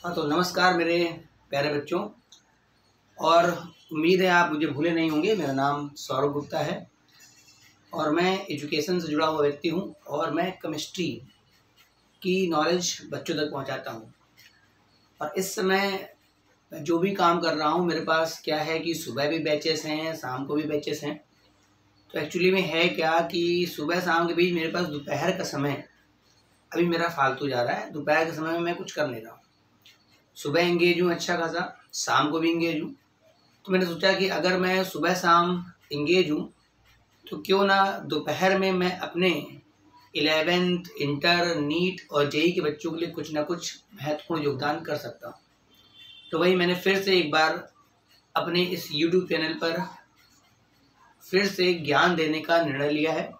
हाँ, तो नमस्कार मेरे प्यारे बच्चों। और उम्मीद है आप मुझे भूले नहीं होंगे। मेरा नाम सौरभ गुप्ता है और मैं एजुकेशन से जुड़ा हुआ व्यक्ति हूँ और मैं केमिस्ट्री की नॉलेज बच्चों तक पहुँचाता हूँ। और इस समय जो भी काम कर रहा हूँ, मेरे पास क्या है कि सुबह भी बैचेस हैं, शाम को भी बैचेस हैं। तो एक्चुअली में है क्या कि सुबह शाम के बीच मेरे पास दोपहर का समय अभी मेरा फालतू जा रहा है। दोपहर के समय में मैं कुछ कर नहीं रहा हूँ। सुबह इंगेज हूँ अच्छा खासा, शाम को भी इंगेज हूँ। तो मैंने सोचा कि अगर मैं सुबह शाम इंगेज हूँ तो क्यों ना दोपहर में मैं अपने 11th इंटर नीट और जेई के बच्चों के लिए कुछ ना कुछ महत्वपूर्ण योगदान कर सकता हूँ। तो वही मैंने फिर से एक बार अपने इस YouTube चैनल पर फिर से ज्ञान देने का निर्णय लिया है।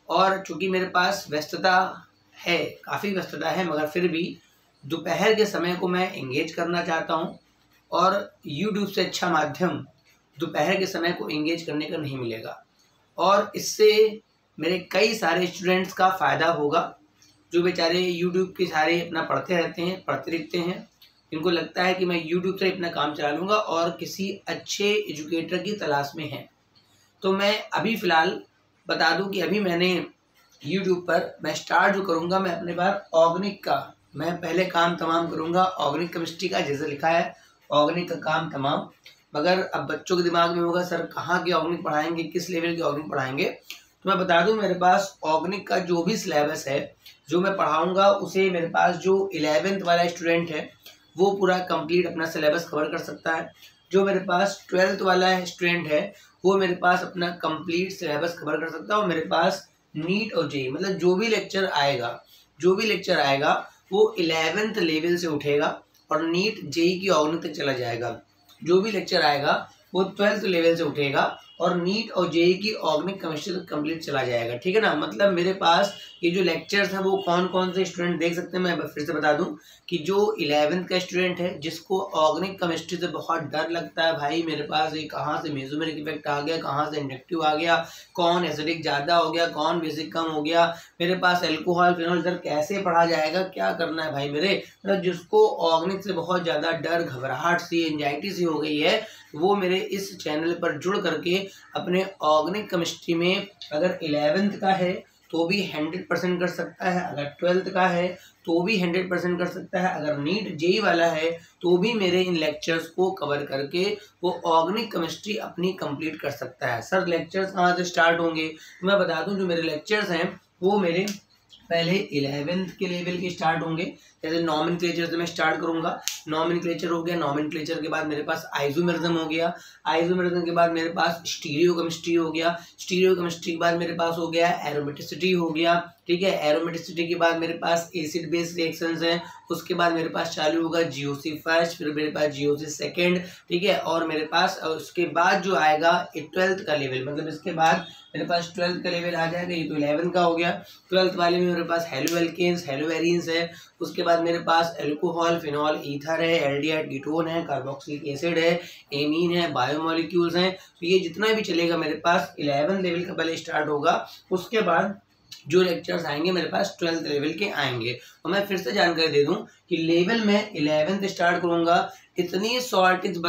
और चूँकि मेरे पास व्यस्तता है, काफ़ी व्यस्तता है, मगर फिर भी दोपहर के समय को मैं इंगेज करना चाहता हूँ। और YouTube से अच्छा माध्यम दोपहर के समय को इंगेज करने का नहीं मिलेगा। और इससे मेरे कई सारे स्टूडेंट्स का फ़ायदा होगा जो बेचारे YouTube के सारे अपना पढ़ते रहते हैं, पढ़ते लिखते हैं। इनको लगता है कि मैं YouTube से अपना काम चला लूँगा और किसी अच्छे एजुकेटर की तलाश में हैं। तो मैं अभी फ़िलहाल बता दूं कि अभी मैंने YouTube पर मैं स्टार्ट जो करूँगा, मैं अपने बार ऑर्गेनिक का मैं पहले काम तमाम करूँगा। ऑर्गेनिक केमिस्ट्री का जैसे लिखा है ऑर्गेनिक का काम तमाम। मगर अब बच्चों के दिमाग में होगा सर कहाँ के ऑर्गेनिक पढ़ाएंगे, किस लेवल के ऑर्गेनिक पढ़ाएंगे। तो मैं बता दूं मेरे पास ऑर्गेनिक का जो भी सिलेबस है जो मैं पढ़ाऊंगा उसे मेरे पास जो 11th वाला स्टूडेंट है वो पूरा कंप्लीट अपना सिलेबस कवर कर सकता है। जो मेरे पास 12th वाला स्टूडेंट है वो मेरे पास अपना कंप्लीट सिलेबस कवर कर सकता है। और मेरे पास नीट और जेई मतलब जो भी लेक्चर आएगा वो 11th लेवल से उठेगा और नीट जेई की ऑर्गेनिक तक चला जाएगा। जो भी लेक्चर आएगा वो 12th लेवल से उठेगा और नीट और जेई की ऑर्गेनिक केमिस्ट्री तक कंप्लीट चला जाएगा। ठीक है ना। मतलब मेरे पास ये जो लेक्चर्स हैं वो कौन कौन से स्टूडेंट देख सकते हैं, मैं फिर से बता दूं कि जो 11th का स्टूडेंट है जिसको ऑर्गेनिक केमिस्ट्री से बहुत डर लगता है, भाई मेरे पास ये कहाँ से मेसोमेरिक इफेक्ट आ गया, कहाँ से इंडक्टिव आ गया, कौन एसिडिक ज़्यादा हो गया, कौन बेसिक कम हो गया, मेरे पास एल्कोहल फिनॉल इधर कैसे पढ़ा जाएगा, क्या करना है भाई मेरे। मतलब जिसको ऑर्गेनिक से बहुत ज़्यादा डर, घबराहट सी, एंजाइटी सी हो गई है, वो मेरे इस चैनल पर जुड़ करके अपने ऑर्गेनिक केमिस्ट्री में अगर 11th का है तो भी 100% कर सकता है, अगर 12th का है तो भी 100% कर सकता है, अगर नीट जेई वाला है तो भी मेरे इन लेक्चर्स को कवर करके वो ऑर्गेनिक केमिस्ट्री अपनी कंप्लीट कर सकता है। सर लेक्चर्स कहाँ से स्टार्ट होंगे? मैं बता दूं जो मेरे लेक्चर्स हैं वो मेरे पहले 11th के लेवल के स्टार्ट होंगे। जैसे नॉमेनक्लेचर से मैं स्टार्ट करूंगा। नॉमेनक्लेचर हो गया, नॉमेनक्लेचर के बाद मेरे पास आइसोमेरिज्म हो गया, आइसोमेरिज्म के बाद मेरे पास स्टीरियो केमिस्ट्री हो गया, स्टीरियो केमिस्ट्री के बाद मेरे पास हो गया एरोमेटिसिटी हो गया। ठीक है, एरोमेटिसिटी के बाद मेरे पास एसिड बेस रिएक्शंस हैं। उसके बाद मेरे पास चालू होगा जीओसी फर्स्ट, फिर मेरे पास जीओसी सेकेंड। ठीक है, और मेरे पास उसके बाद जो आएगा 12th का लेवल, मतलब इसके बाद मेरे पास 12th का लेवल आ जाएगा। ये तो 11 का हो गया। 12th वाले में मेरे पास हेलो एल्केन्स, हेलो एरीन्स है। उसके बाद मेरे पास एल्कोहल, फिनॉल, ईथर है, एल्डिहाइड कीटोन है, कार्बोक्सिलिक एसिड है, एमीन है, बायोमोलिक्यूल्स हैं। तो ये जितना भी चलेगा मेरे पास 11 लेवल का पहले स्टार्ट होगा। उसके बाद जो लेक्चर्स आएंगे मेरे पास 12th लेवल के आएंगे। और मैं फिर से जानकारी दे दूं कि लेवल में 11th स्टार्ट करूंगा, इतनी शॉर्ट टिप्स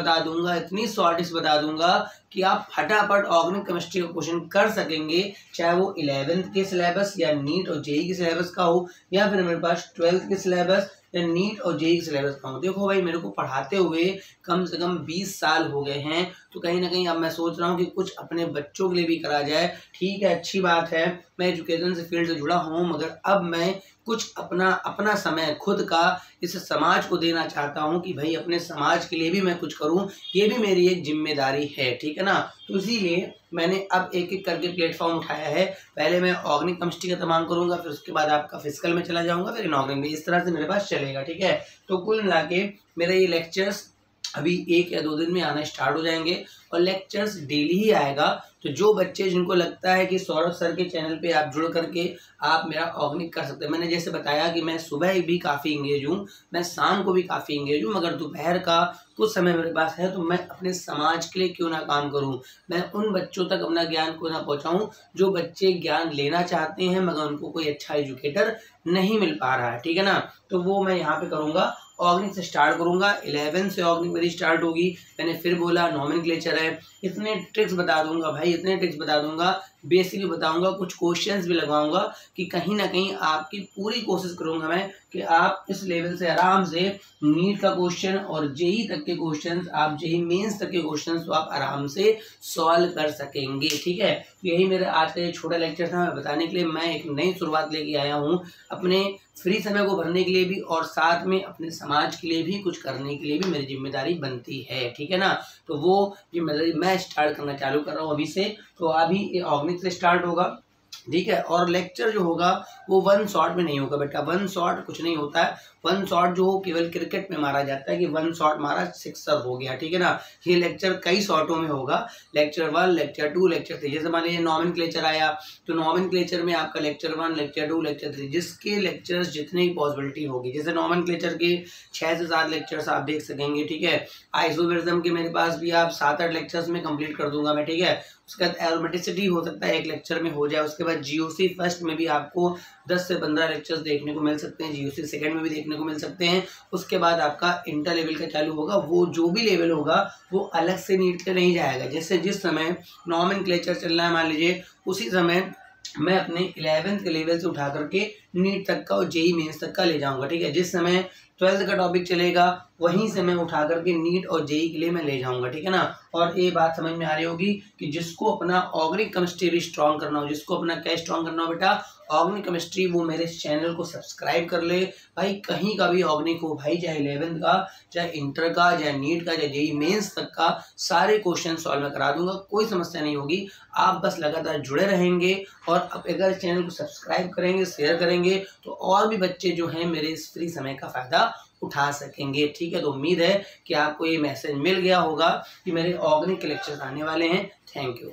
बता दूंगा कि आप फटाफट ऑर्गेनिक केमिस्ट्री का क्वेश्चन कर सकेंगे, चाहे वो 11th के सिलेबस या नीट और जेई के सिलेबस का हो, या फिर मेरे पास 12th के सिलेबस या नीट और जेई के सिलेबस का हो। देखो भाई मेरे को पढ़ाते हुए कम से कम 20 साल हो गए हैं, तो कहीं ना कहीं अब मैं सोच रहा हूँ कि कुछ अपने बच्चों के लिए भी करा जाए। ठीक है, अच्छी बात है, मैं एजुकेशन से फील्ड से जुड़ा हूँ, मगर अब मैं कुछ अपना समय खुद का इस समाज को देना चाहता हूँ कि भाई अपने समाज के लिए भी मैं कुछ करूँ, ये भी मेरी एक जिम्मेदारी है। ठीक है ना। तो इसीलिए मैंने अब एक एक करके प्लेटफॉर्म उठाया है। पहले मैं ऑर्गेनिक केमिस्ट्री का तमाम करूँगा, फिर उसके बाद आपका फिजिकल में चला जाऊँगा, फिर इनऑर्गेनिक में, इस तरह से मेरे पास चलेगा। ठीक है, तो कुल मिला के मेरे ये लेक्चर्स अभी 1 या 2 दिन में आना स्टार्ट हो जाएंगे। और लेक्चर्स डेली ही आएगा। तो जो बच्चे जिनको लगता है कि सौरभ सर के चैनल पे आप जुड़ करके आप मेरा ऑर्गेनिक कर सकते हैं, मैंने जैसे बताया कि मैं सुबह भी काफ़ी इंगेज हूँ, मैं शाम को भी काफ़ी इंगेज हूँ, मगर दोपहर का कुछ समय मेरे पास है तो मैं अपने समाज के लिए क्यों ना काम करूँ, मैं उन बच्चों तक अपना ज्ञान क्यों ना पहुँचाऊँ जो बच्चे ज्ञान लेना चाहते हैं मगर उनको कोई अच्छा एजुकेटर नहीं मिल पा रहा है, ठीक है ना। तो वो मैं यहाँ पे करूँगा, ऑर्गेनिक से स्टार्ट करूँगा। 11 से ऑर्गेनिक मेरी स्टार्ट होगी। मैंने फिर बोला नॉमेनक्लेचर है, इतने ट्रिक्स बता दूंगा भाई, इतने ट्रिक्स बता दूंगा, बेसिक भी बताऊंगा, कुछ क्वेश्चंस भी लगाऊंगा कि कहीं ना कहीं आपकी पूरी कोशिश करूंगा मैं कि आप इस लेवल से आराम से नीट का क्वेश्चन और जेई तक के क्वेश्चंस, आप जेई मेंस तक के क्वेश्चंस तो आप आराम से सॉल्व कर सकेंगे, ठीक है। यही मेरा आज का ये छोटा लेक्चर था, मैं बताने के लिए मैं एक नई शुरुआत लेके आया हूँ अपने फ्री समय को भरने के लिए भी और साथ में अपने समाज के लिए भी कुछ करने के लिए भी मेरी जिम्मेदारी बनती है, ठीक है ना। तो वो जिम्मेदारी मैं स्टार्ट करना चालू कर रहा हूँ अभी से। तो अभी ये ऑर्गेनिक से स्टार्ट होगा, ठीक है। और लेक्चर जो होगा वो 1 शॉट में नहीं होगा बेटा, 1 शॉट कुछ नहीं होता है। 1 शॉट जो केवल क्रिकेट में मारा जाता है कि 1 शॉट मारा सिक्सर हो गया, ठीक है ना। ये लेक्चर कई शॉटों में होगा, लेक्चर 1, लेक्चर 2, लेक्चर 3। जैसे मान लीजिए नॉमेनक्लेचर आया तो नॉमेनक्लेचर में आपका लेक्चर 1, लेक्चर 2, लेक्चर 3, जिसके लेक्चर्स जितनी पॉसिबिलिटी होगी। जैसे नॉमेनक्लेचर के 6 से 7 लेक्चर्स आप देख सकेंगे, ठीक है। आइसोमेरिज्म के मेरे पास भी आप 7-8 लेक्चर्स में कंप्लीट कर दूंगा मैं, ठीक है। उसके बाद एरोमेटिसिटी हो सकता है 1 लेक्चर में हो जाए। उसके बाद जीओसी फर्स्ट में भी आपको 10 से 15 लेक्चर्स देखने को मिल सकते हैं, जीओसी सेकंड में भी देखने को मिल सकते हैं। उसके बाद आपका इंटर लेवल का चालू होगा, वो जो भी लेवल होगा वो अलग से नीट के नहीं जाएगा। जैसे जिस समय नॉमेनक्लेचर चल रहा है मान लीजिए, उसी समय मैं अपने 11th के लेवल से उठा करके नीट तक का और जेई मेंस तक का ले जाऊंगा, ठीक है। जिस समय 12th का टॉपिक चलेगा वहीं से मैं उठा करके नीट और जेई के लिए मैं ले जाऊंगा, ठीक है ना। और ये बात समझ में आ रही होगी कि जिसको अपना ऑर्गेनिक केमिस्ट्री भी स्ट्रॉन्ग करना हो, जिसको अपना क्या स्ट्रॉन्ग करना हो बेटा, ऑर्गेनिक केमिस्ट्री, वो मेरे चैनल को सब्सक्राइब कर ले भाई। कहीं का भी ऑर्गेनिक हो भाई, चाहे 11th का, चाहे इंटर का, चाहे नीट का, चाहे जेई मेंस तक का, सारे क्वेश्चन सॉल्व मैं करा दूंगा, कोई समस्या नहीं होगी। आप बस लगातार जुड़े रहेंगे और अब अगर चैनल को सब्सक्राइब करेंगे, शेयर करेंगे तो और भी बच्चे जो हैं मेरे इस फ्री समय का फायदा उठा सकेंगे, ठीक है। तो उम्मीद है कि आपको ये मैसेज मिल गया होगा कि मेरे ऑर्गेनिक के लेक्चर्स आने वाले हैं। Thank you.